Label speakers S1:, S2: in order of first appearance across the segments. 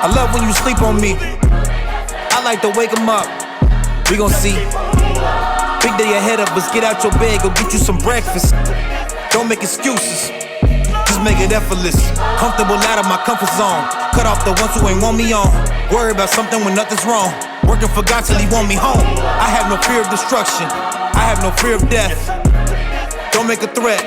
S1: I love when you sleep on me. I like to wake them up. We gon' see. Big day ahead of us. Get out your bed, go get you some breakfast. Don't make excuses. Just make it effortless. Comfortable out of my comfort zone. Cut off the ones who ain't want me on. Worry about something when nothing's wrong. Working for God till he want me home. I have no fear of destruction. I have no fear of death. Don't make a threat.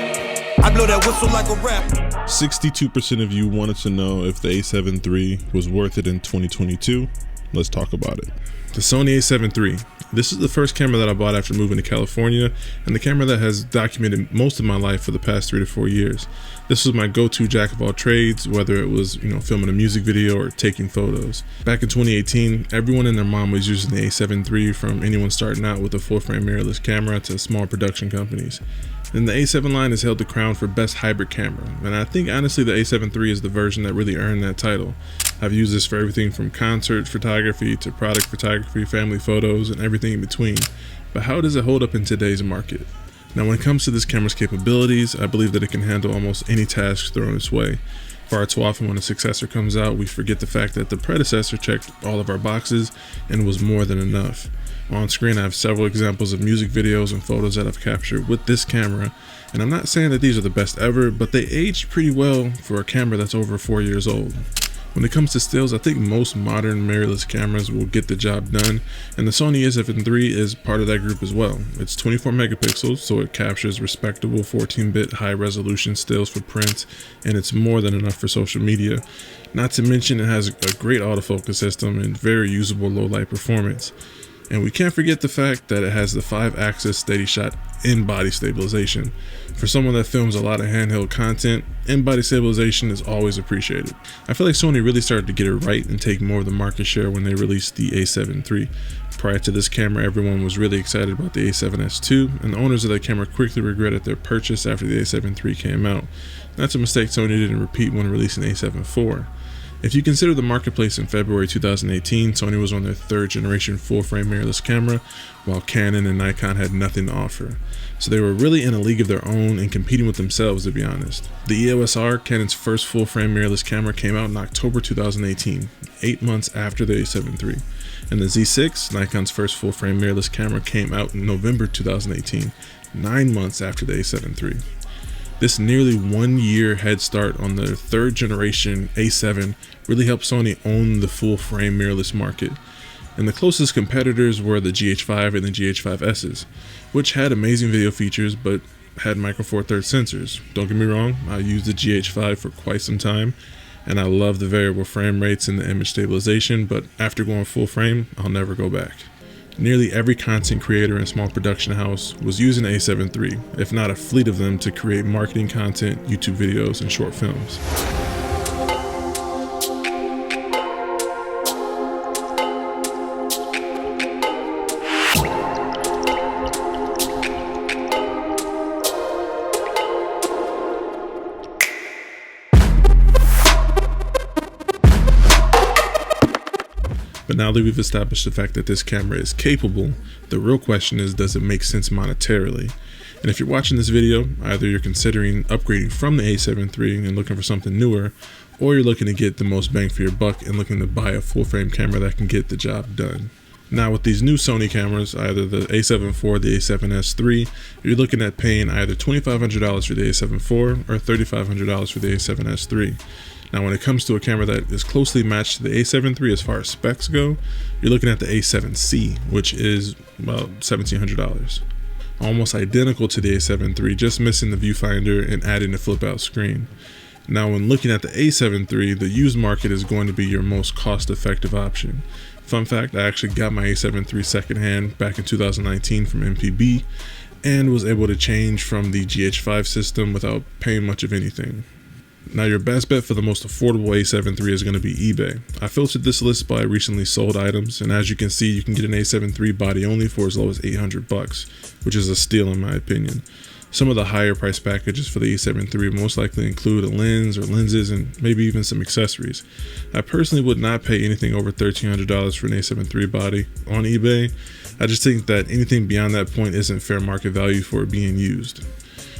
S1: I blow that whistle like a rap.
S2: 62% of you wanted to know if the A7 III was worth it in 2022. Let's talk about it. The Sony A7 III. This is the first camera that I bought after moving to California, and the camera that has documented most of my life for the past 3 to 4 years. This was my go-to jack of all trades, whether it was, filming a music video or taking photos. Back in 2018, everyone and their mom was using the A7 III, from anyone starting out with a full-frame mirrorless camera to small production companies. And the A7 line has held the crown for best hybrid camera, and I think honestly the A7 III is the version that really earned that title. I've used this for everything from concert photography to product photography, family photos, and everything in between. But how does it hold up in today's market? Now, when it comes to this camera's capabilities, I believe that it can handle almost any task thrown its way. Far too often when a successor comes out, we forget the fact that the predecessor checked all of our boxes and was more than enough. On screen, I have several examples of music videos and photos that I've captured with this camera, and I'm not saying that these are the best ever, but they aged pretty well for a camera that's over 4 years old. When it comes to stills, I think most modern mirrorless cameras will get the job done, and the Sony A7 III is part of that group as well. It's 24 megapixels, so it captures respectable 14-bit high-resolution stills for print, and it's more than enough for social media. Not to mention it has a great autofocus system and very usable low-light performance. And we can't forget the fact that it has the 5-axis steady shot in-body stabilization. For someone that films a lot of handheld content, in-body stabilization is always appreciated. I feel like Sony really started to get it right and take more of the market share when they released the A7 III. Prior to this camera, everyone was really excited about the A7S II, and the owners of that camera quickly regretted their purchase after the A7 III came out. That's a mistake Sony didn't repeat when releasing the A7 IV. If you consider the marketplace in February 2018, Sony was on their 3rd generation full-frame mirrorless camera, while Canon and Nikon had nothing to offer. So they were really in a league of their own and competing with themselves, to be honest. The EOS R, Canon's first full-frame mirrorless camera, came out in October 2018, 8 months after the A7 III. And the Z6, Nikon's first full-frame mirrorless camera, came out in November 2018, 9 months after the A7 III. This nearly 1 year head start on their 3rd generation A7 really helped Sony own the full frame mirrorless market. And the closest competitors were the GH5 and the GH5S's, which had amazing video features but had micro four thirds sensors. Don't get me wrong, I used the GH5 for quite some time and I love the variable frame rates and the image stabilization, but after going full frame, I'll never go back. Nearly every content creator and small production house was using the A7 III, if not a fleet of them, to create marketing content, YouTube videos, and short films. But now that we've established the fact that this camera is capable, the real question is, does it make sense monetarily? And if you're watching this video, either you're considering upgrading from the A7 III and looking for something newer, or you're looking to get the most bang for your buck and looking to buy a full frame camera that can get the job done. Now with these new Sony cameras, either the A7 IV or the A7S III, you're looking at paying either $2,500 for the A7 IV or $3,500 for the A7S III. Now when it comes to a camera that is closely matched to the A7 III as far as specs go, you're looking at the A7C, which is about $1,700. Almost identical to the A7 III, just missing the viewfinder and adding a flip out screen. Now when looking at the A7 III, the used market is going to be your most cost-effective option. Fun fact, I actually got my A7 III secondhand back in 2019 from MPB and was able to change from the GH5 system without paying much of anything. Now your best bet for the most affordable A7 III is going to be eBay. I filtered this list by recently sold items, and as you can see, you can get an A7 III body only for as low as $800, which is a steal in my opinion. Some of the higher price packages for the A7 III most likely include a lens or lenses and maybe even some accessories. I personally would not pay anything over $1,300 for an A7 III body on eBay. I just think that anything beyond that point isn't fair market value for it being used.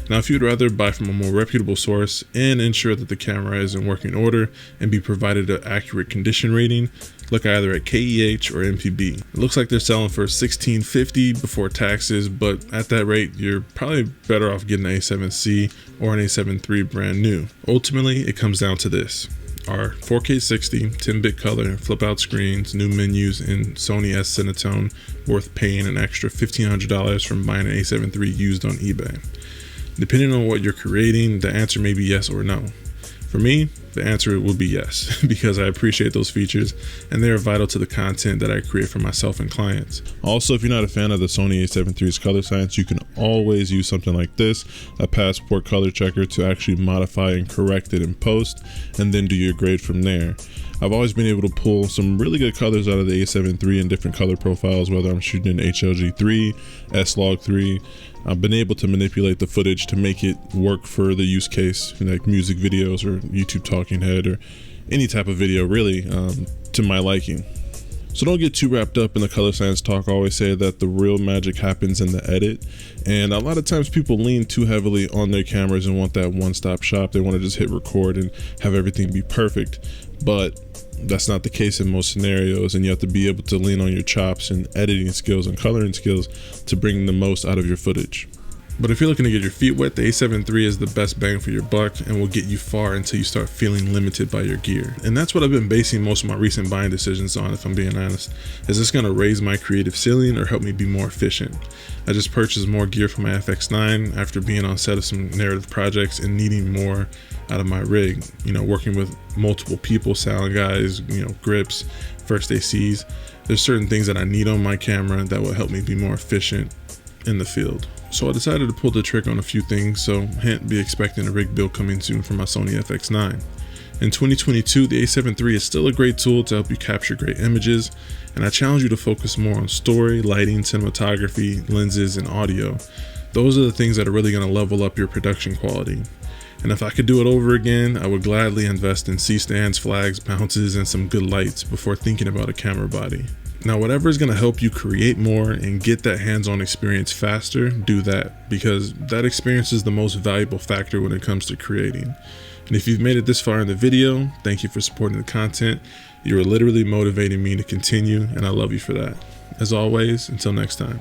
S2: Now, if you'd rather buy from a more reputable source and ensure that the camera is in working order and be provided an accurate condition rating, look either at KEH or MPB. It looks like they're selling for $1650 before taxes, but at that rate, you're probably better off getting an A7C or an A7 III brand new. Ultimately, it comes down to this. Our 4K 60, 10-bit color, flip-out screens, new menus, and Sony S-Cinetone worth paying an extra $1,500 from buying an A7 III used on eBay? Depending on what you're creating, the answer may be yes or no. For me, the answer would be yes, because I appreciate those features and they are vital to the content that I create for myself and clients. Also, if you're not a fan of the Sony A7 III's color science, you can always use something like this, a passport color checker, to actually modify and correct it in post, and then do your grade from there. I've always been able to pull some really good colors out of the A7 III in different color profiles, whether I'm shooting in HLG3, S-Log3. I've been able to manipulate the footage to make it work for the use case, like music videos or YouTube talking head or any type of video really, to my liking. So don't get too wrapped up in the color science talk. I always say that the real magic happens in the edit, and a lot of times people lean too heavily on their cameras and want that one-stop shop. They want to just hit record and have everything be perfect, but that's not the case in most scenarios, and you have to be able to lean on your chops and editing skills and coloring skills to bring the most out of your footage. But if you're looking to get your feet wet, the A7 III is the best bang for your buck and will get you far until you start feeling limited by your gear. And that's what I've been basing most of my recent buying decisions on, if I'm being honest. Is this going to raise my creative ceiling or help me be more efficient? I just purchased more gear for my FX9 after being on set of some narrative projects and needing more out of my rig. You know, working with multiple people, sound guys, grips, first ACs. There's certain things that I need on my camera that will help me be more efficient in the field. So I decided to pull the trigger on a few things, so hint, be expecting a rig build coming soon for my Sony FX9. In 2022, the A7 III is still a great tool to help you capture great images, and I challenge you to focus more on story, lighting, cinematography, lenses, and audio. Those are the things that are really going to level up your production quality. And if I could do it over again, I would gladly invest in C-stands, flags, bounces, and some good lights before thinking about a camera body. Now, whatever is going to help you create more and get that hands-on experience faster, do that, because that experience is the most valuable factor when it comes to creating. And if you've made it this far in the video, thank you for supporting the content. You are literally motivating me to continue, and I love you for that. As always, until next time.